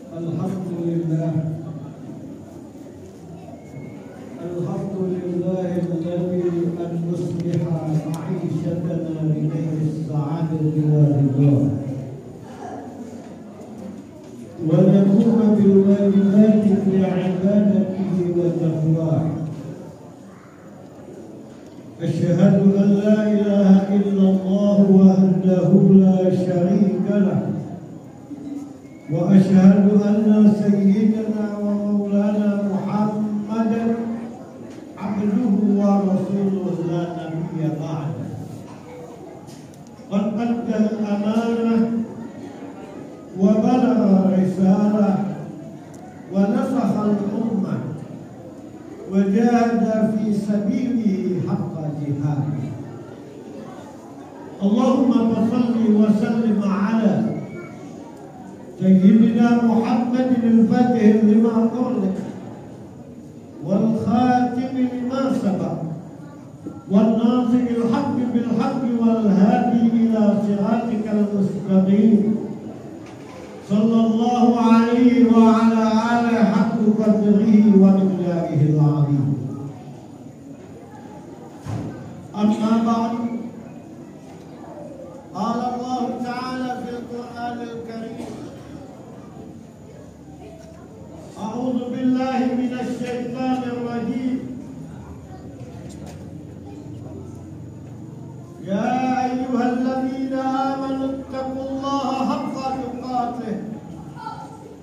Alhamdulillah alladhi an nusbiha ma'ishatana bi khairis sa'adati wa ridha wa naquma bil wajibati fi ibadatihi wa taqwah. Asyhadu an la ilaha illallah wahdahu la syarika lah wa asyhadu anna sayyidana wa maulana Muhammadan abduhu wa rasuluhu la nabiyya ba'da. Qad adda al-amanah wa balagha risalah wa nasakha al-ummah wa jahada fi sabilihi haqqa jihad. Allahumma salli wa sallim ala Sayyidina Muhammadin al-Fatih lima ughliq wal khatim lima sabaq wal nasir al-haqq bil haqq wal hadi ila siratikal mustaqim. Sallallahu alaihi wa ala alihi haqq qadrihi wa miqdarihi al-azim. Amma ba'd. Qala Allah Ta'ala fil Qur'anil Karim. A'udzu billahi minasy syaithanir rajim. Ya ayyuhalladzina amanu taqullaha haqqa tuqatih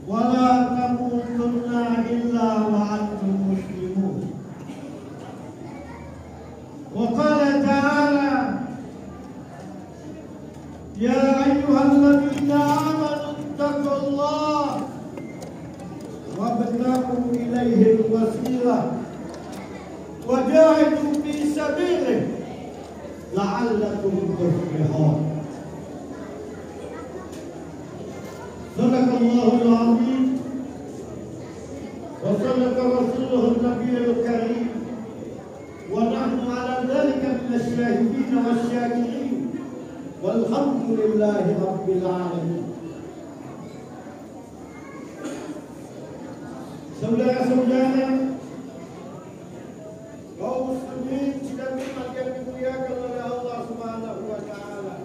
wa la tamutunna illa wa antum muslimun. Wa qala ta'ala Ya ayyuhalladzina amanu taqullaha wabtaghu ilaihi al-wasilah wajahidu fi sabilihi la'allakum tuflihun. Sadaqallahul azim wa sadaqa rasuluhun nabiyyul karim wa nahnu ala dhalika minasy syahidin wasyakirin walhamdulillahi rabbil alamin. Saudara-saudara kaum muslimin sidang Jumat yang dimuliakan oleh Allah Subhanahu wa taala.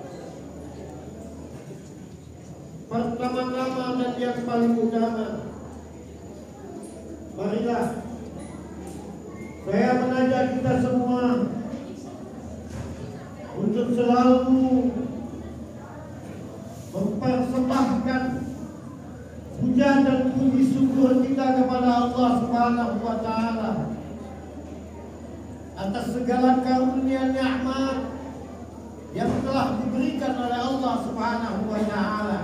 Pertama-tama dan yang paling utama, marilah saya mengajak kita semua untuk selalu mempersembahkan puja dan puji syukur kita kepada Allah Subhanahu wa taala atas segala karunia nikmat yang telah diberikan oleh Allah Subhanahu wa taala.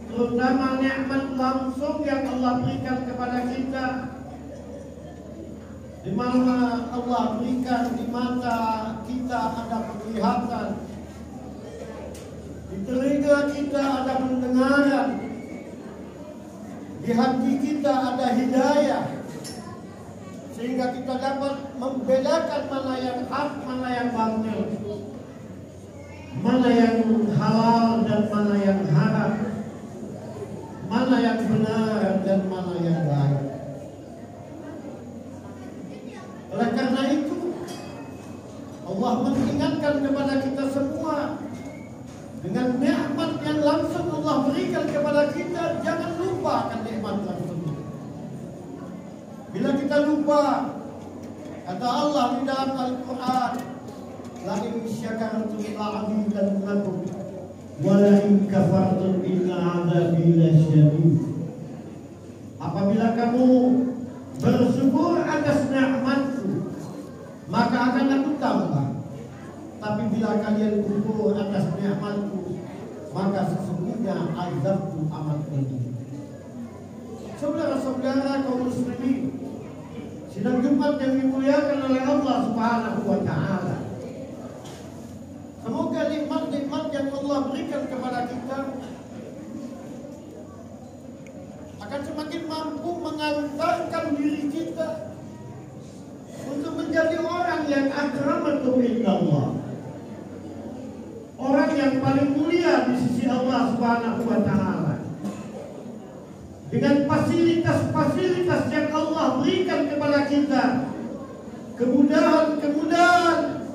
Terutama nikmat langsung yang Allah berikan kepada kita, di mana Allah berikan di mata kita ada penglihatan, di telinga kita ada pendengaran, di hati kita ada hidayah, sehingga kita dapat membedakan mana yang hak, mana yang batil, mana yang halal dan mana yang haram, mana yang benar dan mana yang baik. Oleh karena itu, Allah mengingatkan kepada kita semua dengan nikmat yang langsung Allah berikan kepada kita, jangan lupa akan nikmat tersebut. Bila kita lupa, kata Allah di dalam Al-Quran, la in syakartum la'azidannakum wa la in kafartum inna 'adzabi lasyadid. Apabila kamu bersyukur atas nikmatku, maka akan aku tambah. Tapi bila kalian kufur atas nikmatku, maka sesungguhnya azabku amat pedih. Saudara-saudara kaum muslimin, sidang Jumat yang dimuliakan oleh Allah Subhanahu wa taala. Semoga nikmat-nikmat yang Allah berikan kepada kita akan semakin mampu mengantarkan diri kita untuk menjadi orang yang akramatu indallah, orang yang paling mulia di sisi Allah Subhanahu wa taala. dengan fasilitas-fasilitas yang Allah berikan kepada kita, kemudahan-kemudahan,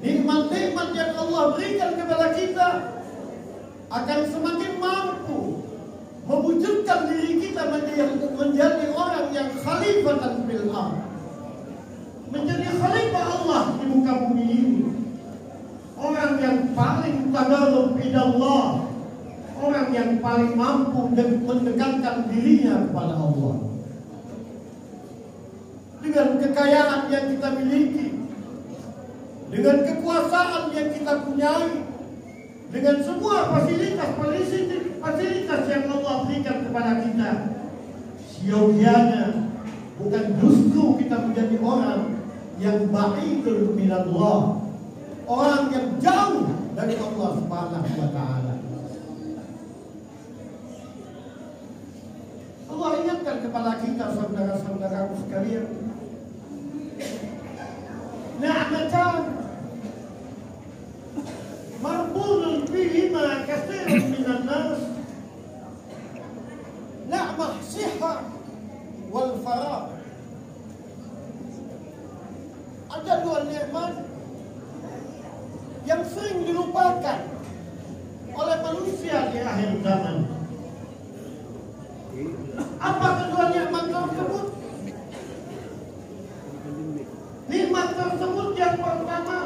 nikmat-nikmat yang Allah berikan kepada kita, akan semakin mampu mewujudkan diri kita menjadi orang yang khalifatan fil ardh, menjadi khalifah Allah di muka bumi ini, orang yang paling tadarrub ilallah, orang yang paling mampu dan mendekatkan dirinya kepada Allah. Dengan kekayaan yang kita miliki, dengan kekuasaan yang kita punyai, dengan semua fasilitas yang Allah berikan kepada kita, siogianya bukan justru kita menjadi orang yang ba'idul minallah, orang yang jauh dari Allah Subhanahu wa ta'ala. Allah ingatkan kepada kita, saudara-saudaraku sekalian, ni'matan marbunun bihima katsirun minan nas, ni'mah sihah wal farah. Ada dua nikmat yang sering dilupakan oleh manusia di akhir zaman. Apa kedua nikmat tersebut? Nikmat tersebut yang pertama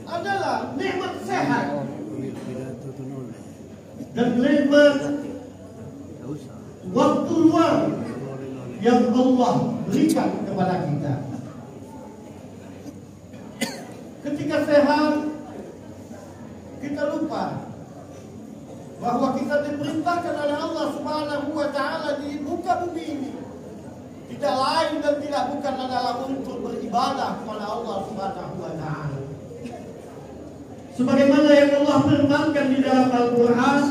adalah nikmat sehat dan nikmat waktu luang yang Allah berikan kepada kita. Ketika sehat, kita lupa bahwa kita diperintahkan oleh Allah Subhanahu wa ta'ala di muka bumi ini tidak lain dan tidak bukan adalah untuk beribadah kepada Allah Subhanahu wa ta'ala. Sebagaimana yang Allah firmankan di dalam Al-Quran,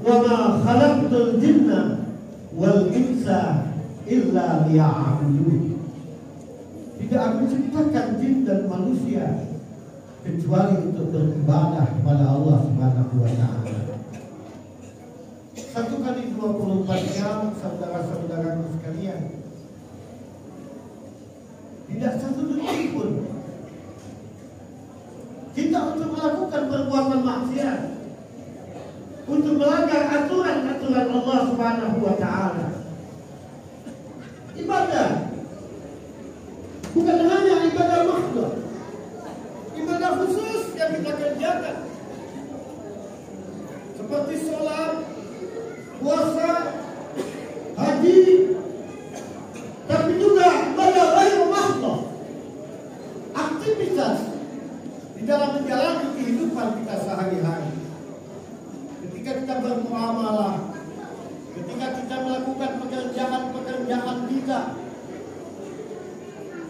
wa ma khalaqtul jinna wal insa illa liya'budun. Tidak aku ciptakan jin dan manusia kecuali untuk beribadah kepada Allah Subhanahu wa ta'ala. 1 kali 24 jam, saudara-saudaraku sekalian, tidak satu detik pun kita untuk melakukan perbuatan maksiat, untuk melanggar aturan-aturan Allah Subhanahu wa ta'ala. Ibadah bukan hanya ibadah makhluk, ibadah khusus yang kita kerjakan seperti sholat, puasa, haji, tapi juga ibadah lain makhluk, aktivitas di dalam menjalani kehidupan kita sehari-hari. Ketika kita bermuamalah, ketika kita melakukan pekerjaan-pekerjaan kita,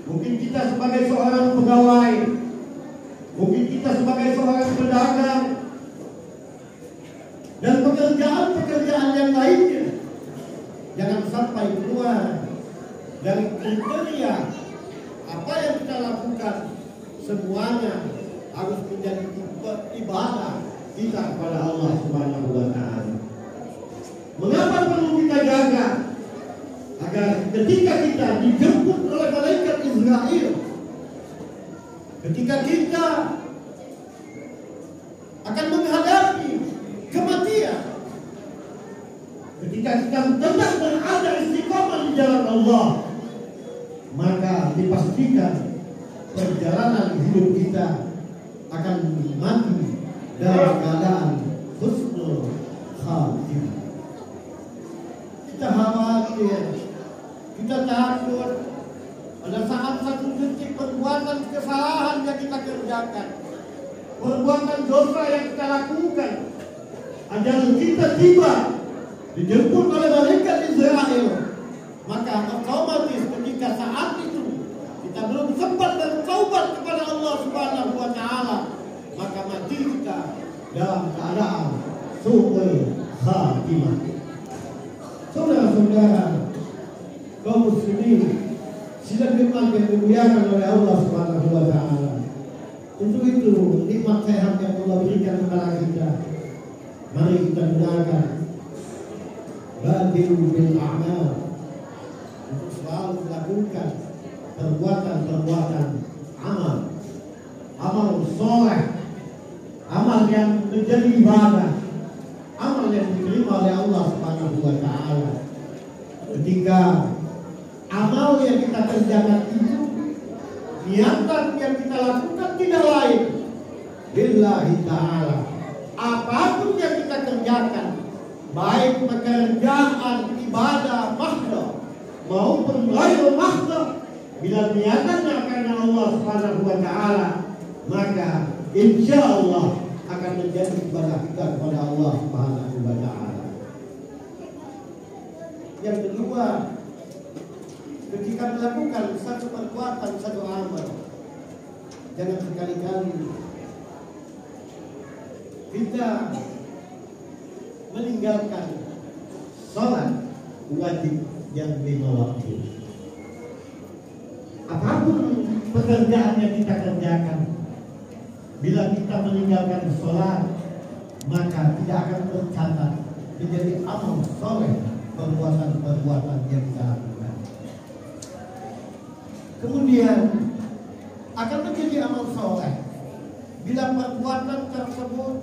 mungkin kita sebagai seorang pegawai, mungkin kita sebagai seorang pedagang, dan pekerjaan-pekerjaan yang lainnya, jangan sampai keluar dari kriteria apa yang kita lakukan. Semuanya harus menjadi ibadah kita kepada Allah Subhanahu wa ta'ala. Mengapa perlu kita jaga? Agar ketika kita dijemput oleh malaikat Israel, ketika kita akan menghadapi kematian, ketika kita tetap berada istiqomah di jalan Allah, maka dipastikan perjalanan hidup kita akan mati dalam keadaan husnul khatimah. Kita khawatir, kita takut pada saat satu detik perbuatan kesalahan yang kita kerjakan, perbuatan dosa yang kita lakukan, ajal kita tiba dijemput oleh malaikat Israel, maka otomatis ketika saat itu kita belum sempat bertaubat kepada Allah Subhanahu wa ta'ala, maka mati kita dalam keadaan su'ul khatimah. Saudara-saudara kaum muslimin sidang nikmat yang dimuliakan oleh Allah Subhanahu wa ta'ala. Untuk itu nikmat sehat yang Allah berikan kepada kita, Mari kita dengarkan badiru bil a'mal, untuk selalu melakukan perbuatan-perbuatan amal soleh, amal yang menjadi ibadah, amal yang diterima oleh Allah Subhanahu wa Ta'ala. Ketika amal yang kita kerjakan itu, niatan yang kita lakukan tidak lain lillahi ta'ala. Apapun yang kita kerjakan, baik pekerjaan ibadah mahdoh maupun ghairu mahdoh, bila niatannya karena Allah Subhanahu wa Ta'ala, maka insya Allah akan menjadi ibadah kita kepada Allah Subhanahu wa Ta'ala. Yang kedua, ketika melakukan satu perbuatan, satu amal, jangan sekali-kali kita meninggalkan sholat wajib yang 5 waktu. Apapun pekerjaan yang kita kerjakan, bila kita meninggalkan sholat, maka tidak akan tercatat menjadi amal soleh perbuatan-perbuatan yang kita lakukan. Kemudian akan menjadi amal soleh bila perbuatan tersebut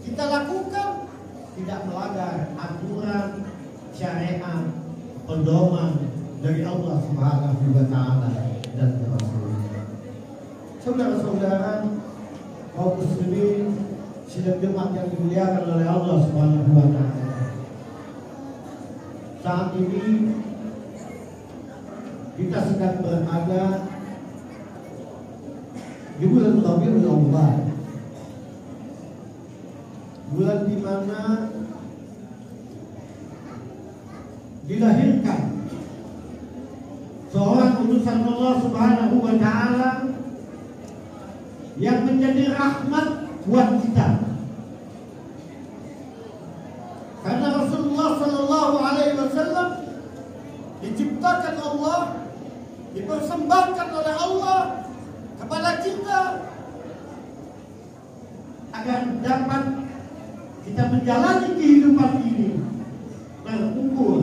kita lakukan tidak melanggar aturan syariat, pedoman dari Allah Subhanahu wa Ta'ala dan Rasulnya. Saudara-saudara kaum muslimin sidang Jumat yang dimuliakan oleh Allah Subhanahu wa Ta'ala, saat ini kita sedang berada di bulan Rabiul Awwal, bulan di mana dilahirkan seorang utusan Allah Subhanahu wa Ta'ala yang menjadi rahmat buat kita. Karena Rasulullah Sallallahu Alaihi Wasallam diciptakan Allah, dipersembahkan oleh Allah kepada kita agar dapat kita menjalani kehidupan ini terukur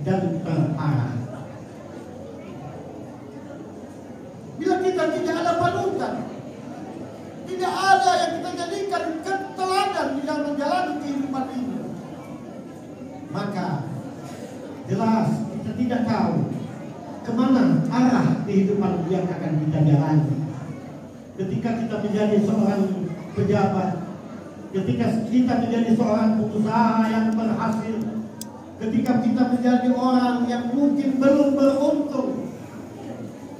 dan terarah. Bila kita tidak ada panutan, tidak ada yang kita jadikan teladan di dalam menjalani kehidupan ini, maka jelas kita tidak tahu kemana arah kehidupan yang akan kita jalani. Ketika kita menjadi seorang pejabat, ketika kita menjadi seorang pengusaha yang berhasil, ketika kita menjadi orang yang mungkin belum beruntung,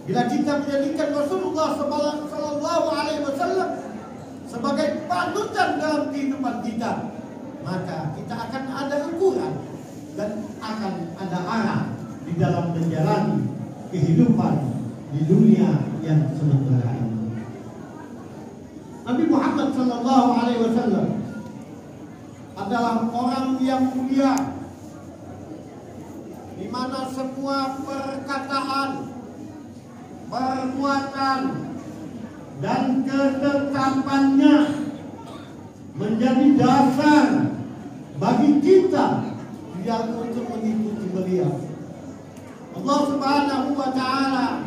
bila kita menjadikan Rasulullah Sallallahu Alaihi Wasallam sebagai panutan dalam kehidupan kita, maka kita akan ada ukuran dan akan ada arah di dalam menjalani kehidupan di dunia yang sementara ini. Nabi Muhammad Sallallahu Alaihi Wasallam adalah orang yang mulia, di mana semua perkataan, perbuatan, dan ketetapannya menjadi dasar bagi kita yang untuk mengikuti beliau. Allah Subhanahu wa Ta'ala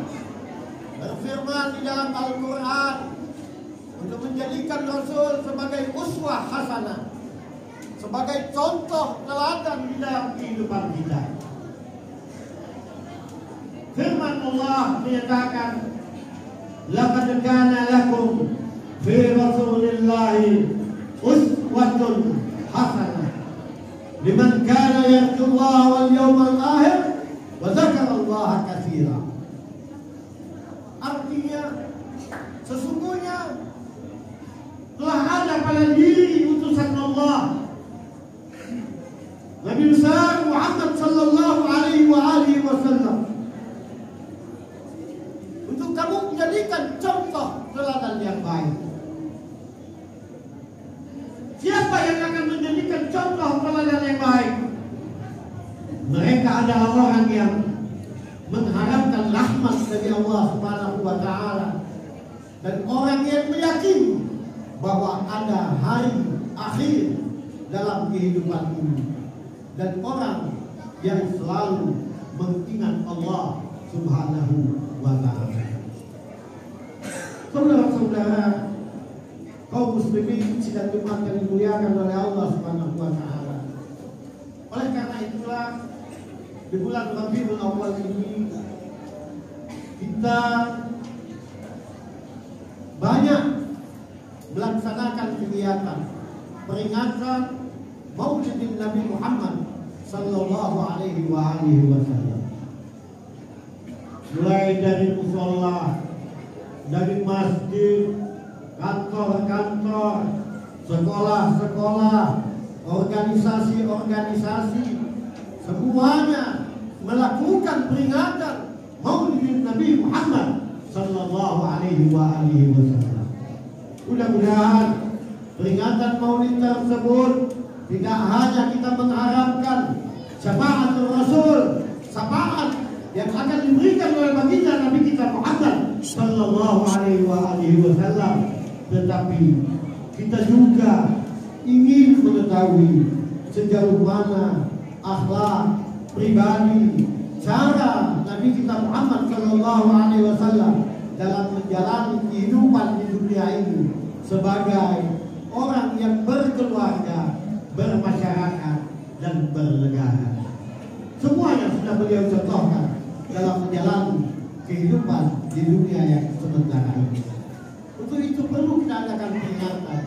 berfirman di dalam Al-Quran untuk menjadikan Rasul sebagai uswah hasanah, sebagai contoh teladan di dalam kehidupan kita. Firman Allah menyatakan, laqad kana lakum fi Rasulillahi uswatun hasanah liman kana yarjullaha wal yawmal akhir wa dzakarallaha katsira. Artinya sesungguhnya telah ada pada diri utusan Allah Nabi besar Muhammad Sallallahu Alaihi Wasallam untuk kamu menjadikan contoh teladan yang baik. Siapa yang akan menjadikan contoh teladan yang baik? Mereka adalah orang yang mengharapkan rahmat dari Allah Subhanahu wa Ta'ala, dan orang yang meyakini bahwa ada hari akhir, dalam kehidupan ini, dan orang yang selalu mengingat Allah Subhanahu wa ta'ala. Saudara-saudara, kaum muslimin sidang Jumat yang dimuliakan oleh Allah Subhanahu wa ta'ala. Oleh karena itulah di bulan Rabiul Awal ini kita banyak melaksanakan kegiatan peringatan Maulidin Nabi Muhammad sallallahu alaihi wasallam. Mulai dari mushola, dari masjid, kantor-kantor, sekolah-sekolah, organisasi-organisasi, semuanya melakukan peringatan Maulidin Nabi Muhammad sallallahu alaihi wasallam. Mudah-mudahan peringatan Maulid tersebut tidak hanya kita mengharapkan syafaat Rasul, syafaat yang akan diberikan oleh baginda Nabi kita Muhammad sallallahu alaihi wasallam, tetapi kita juga ingin mengetahui sejauh mana akhlak pribadi, cara Nabi kita Muhammad sallallahu alaihi wasallam dalam menjalani kehidupan di dunia ini sebagai orang yang berkeluarga, bermasyarakat, dan bernegara. Semuanya sudah beliau contohkan dalam menjalani kehidupan di dunia yang sementara ini. Untuk itu perlu kita adakan peringatan.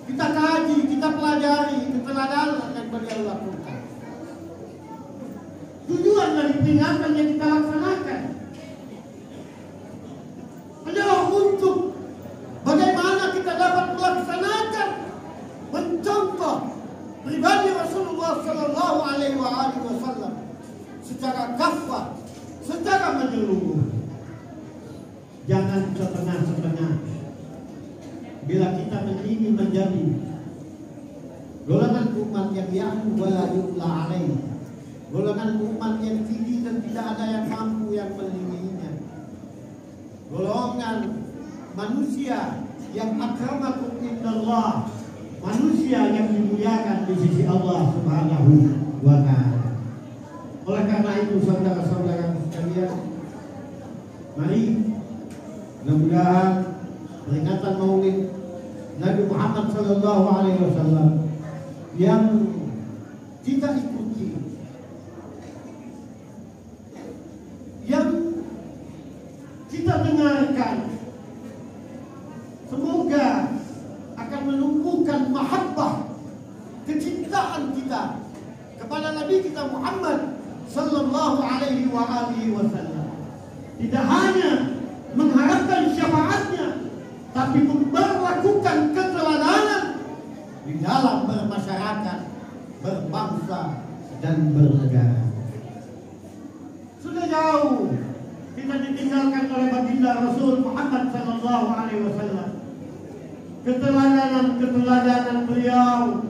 Kita kaji, kita pelajari keteladanan yang beliau lakukan. Tujuan dari peringatan yang kita laksanakan adalah untuk bagaimana kita dapat melaksanakan, mencontoh pribadi Rasulullah sallallahu alaihi wasallam secara kafah, secara menyeluruh. Jangan setengah-setengah. Bila kita ingin menjadi golongan umat yang ya'lu wa la yu'la alaih, golongan umat yang tinggi dan tidak ada yang mampu yang melindunginya, golongan manusia yang akramakum indallah, manusia yang dimuliakan di sisi Allah Subhanahu wa ta'ala. Oleh karena itu saudara-saudara sekalian, mari mudah-mudahan peringatan Maulid Nabi Muhammad sallallahu alaihi wasallam yang kita ikuti, yang kita dengarkan, semoga akan menumbuhkan mahabbah, kecintaan kita kepada Nabi kita Muhammad sallallahu alaihi wasallam. Tidak hanya mengharapkan syafaatnya, tapi memperlakukan keteladanan di dalam bermasyarakat, berbangsa, dan bernegara. Sudah jauh kita ditinggalkan oleh baginda Rasul Muhammad sallallahu alaihi wasallam. Keteladanan beliau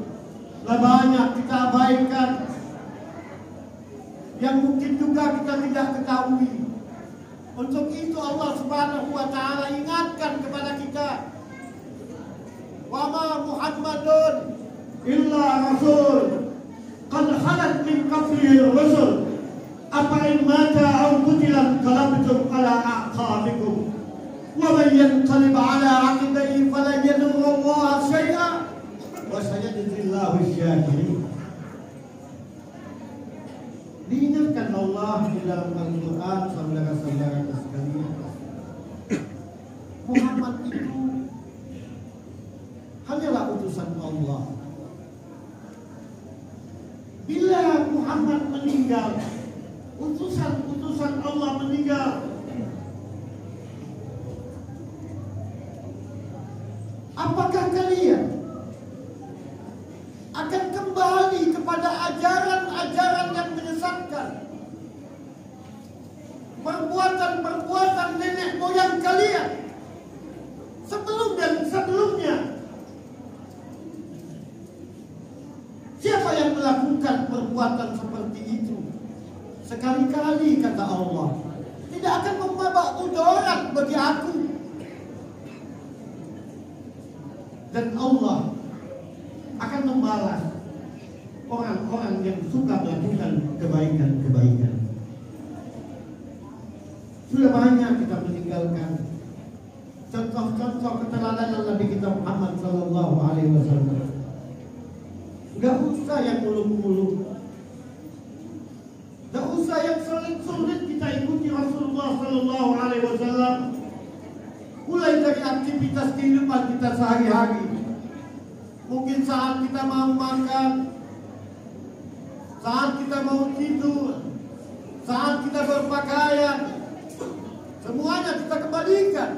banyak kita abaikan, yang mungkin juga kita tidak ketahui. Untuk itu Allah Subhanahu wa ta'ala ingatkan kepada kita, wa ma Muhammadun illa rasul qad khalat min qablihi rusul afa in mata aw qutila qalabtum ala aqabikum wa man yanqalib ala aqibaihi falan yadurra Allah shay'an wa sayajzillahu asy-syakirin. Diingatkan Allah di dalam Al-Quran, saudara-saudara sekalian, Muhammad itu hanyalah utusan Allah. Bila Muhammad meninggal, utusan Allah meninggal, apakah kalian akan kembali kepada ajaran-ajaran yang menyesatkan, perbuatan-perbuatan nenek moyang kalian sebelum dan sebelumnya? Siapa yang melakukan perbuatan seperti itu? Sekali-kali, kata Allah, tidak akan membawa mudarat bagi aku. Dan Allah akan membalas orang-orang yang suka melakukan kebaikan-kebaikan. Sudah banyak kita meninggalkan contoh-contoh keteladanan Nabi kita Muhammad Sallallahu Alaihi Wasallam. Gak usah yang muluk-muluk, gak usah yang sulit-sulit kita ikuti Rasulullah Sallallahu Alaihi Wasallam. Mulai dari aktivitas kehidupan kita sehari-hari. Mungkin saat kita mau makan, saat kita mau tidur, saat kita berpakaian, semuanya kita kembalikan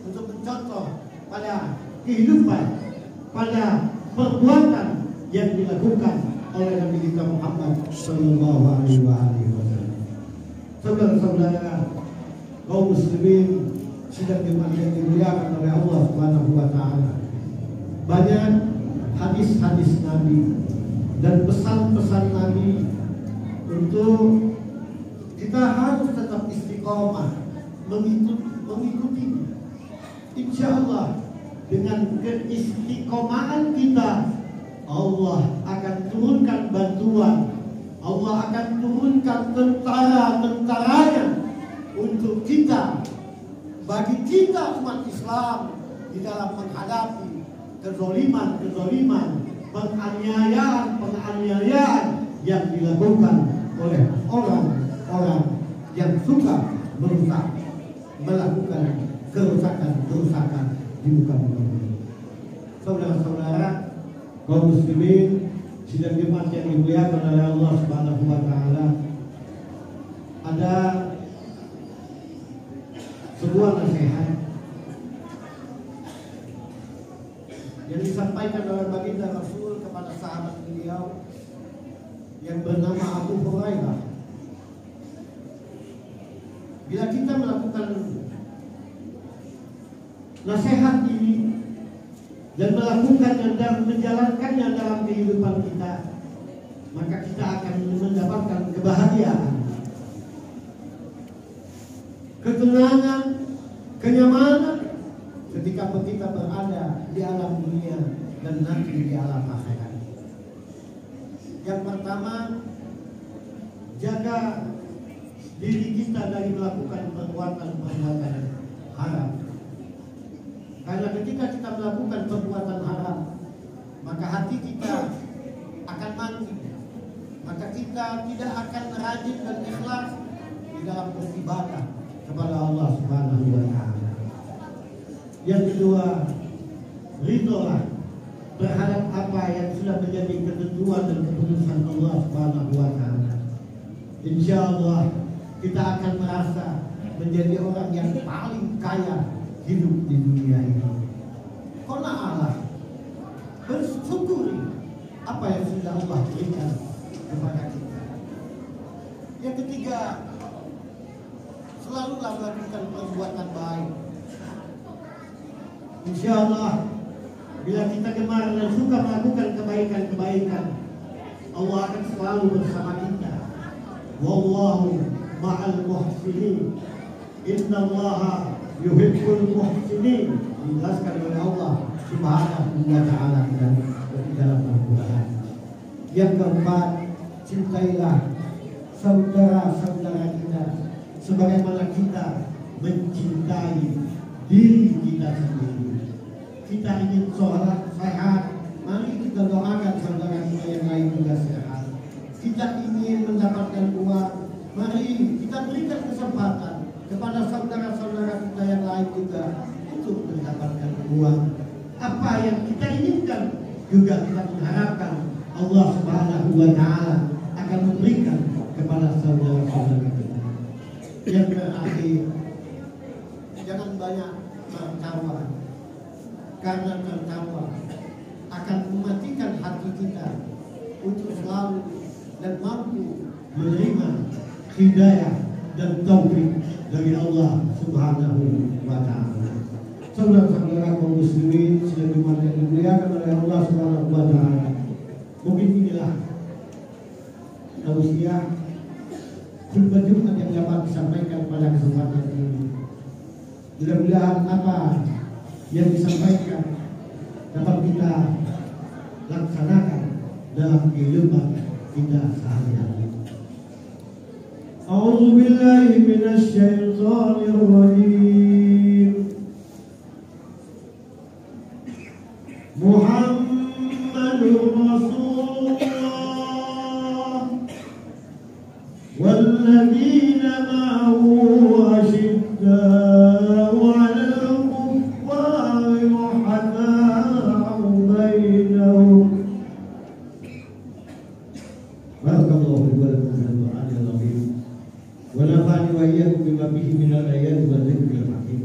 untuk mencontoh pada kehidupan, pada perbuatan yang dilakukan oleh Nabi kita Muhammad Sallallahu Alaihi Wasallam. Saudara-saudara kaum muslimin sedang dimuliakan oleh Allah Subhanahu Wa Taala. Banyak hadis-hadis Nabi dan pesan-pesan Nabi untuk kita harus tetap istiqomah mengikuti. Insya Allah dengan keistiqomahan kita, Allah akan turunkan bantuan, Allah akan turunkan tentara-tentaranya untuk kita, bagi kita umat Islam di dalam menghadapi kezoliman, penganiayaan yang dilakukan oleh orang-orang yang suka melakukan kerusakan di muka bumi. Saudara-saudara kaum muslimin sidang Jumat yang dimuliakan oleh Allah Subhanahu Wa Taala, ada sebuah nasihat yang disampaikan oleh baginda Rasul kepada sahabat beliau yang bernama Abu Hurairah. Bila kita melakukan nasihat ini dan melakukannya dan menjalankannya dalam kehidupan kita, maka kita akan mendapatkan kebahagiaan, ketenangan, kenyamanan ketika kita berada di alam dunia dan nanti di alam akhirat. Yang pertama, jaga diri kita dari melakukan perbuatan-perbuatan haram. Karena ketika kita melakukan perbuatan haram, maka hati kita akan mati, maka kita tidak akan rajin dan ikhlas di dalam beribadah kepada Allah Subhanahu Wa Taala. Yang kedua, ridholah terhadap apa yang sudah menjadi ketentuan dan keputusan Allah Subhanahu Wa Taala. Insya Allah kita akan merasa menjadi orang yang paling kaya hidup di dunia ini. Karena Allah bersyukuri apa yang sudah Allah berikan kepada kita. Yang ketiga, selalu lakukan perbuatan baik. Insya Allah bila kita gemar dan suka melakukan kebaikan-kebaikan, Allah akan selalu bersama kita. Wallahu ma'al muhsinin. Innallaha yuhibbul muhsinin. Dijelaskan oleh Allah Subhanahu Wa Taala di dalam Al-Quran. Yang keempat, cintailah saudara-saudara kita sebagaimana kita mencintai diri kita sendiri. Kita ingin sholat sehat, mari kita doakan saudara kita yang lain juga sehat. Kita ingin mendapatkan uang, mari kita berikan kesempatan kepada saudara-saudara kita yang lain juga untuk mendapatkan uang. Apa yang kita inginkan juga kita mengharapkan Allah Subhanahu Wa Taala akan memberikan kepada saudara-saudara kita. Yang terakhir, jangan banyak tertawa, karena tertawa akan mematikan hati kita untuk selalu dan mampu menerima hidayah dan taufik dari Allah Subhanahu Wa Taala. Saudara-saudara kaum muslimin sedang dimuliakan oleh Allah Subhanahu Wa Taala. Mungkin inilah tausiah khutbah Jumat yang dapat disampaikan pada kesempatan ini. Mudah-mudahan apa yang disampaikan dapat kita laksanakan dalam kehidupan kita sehari-hari. A'udzu billahi minasy syaithanir rajim. Muhammadur Rasulullah walladzina ma'ahu asyidda'u 'alal kuffari ruhamaa'u bainahum. Barakallahu fi wa lakum fil Qur'anil azim. Wa nafa'ani wa iyyakum bima fihi minal ayati wa dzikril hakim.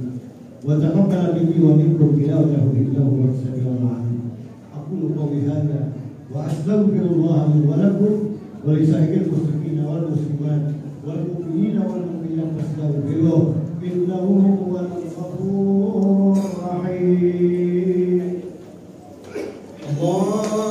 Wa taqabbal minni wa minkum tilawatahu innahu huwas samiul 'alim. Aqulu qawli hadza wa astaghfirullah li wa lakum wa li sa'iril muslimina wal muslimat wal mu'minina wal mu'minat fastaghfiruh innahu huwal ghafurur rahim. Allah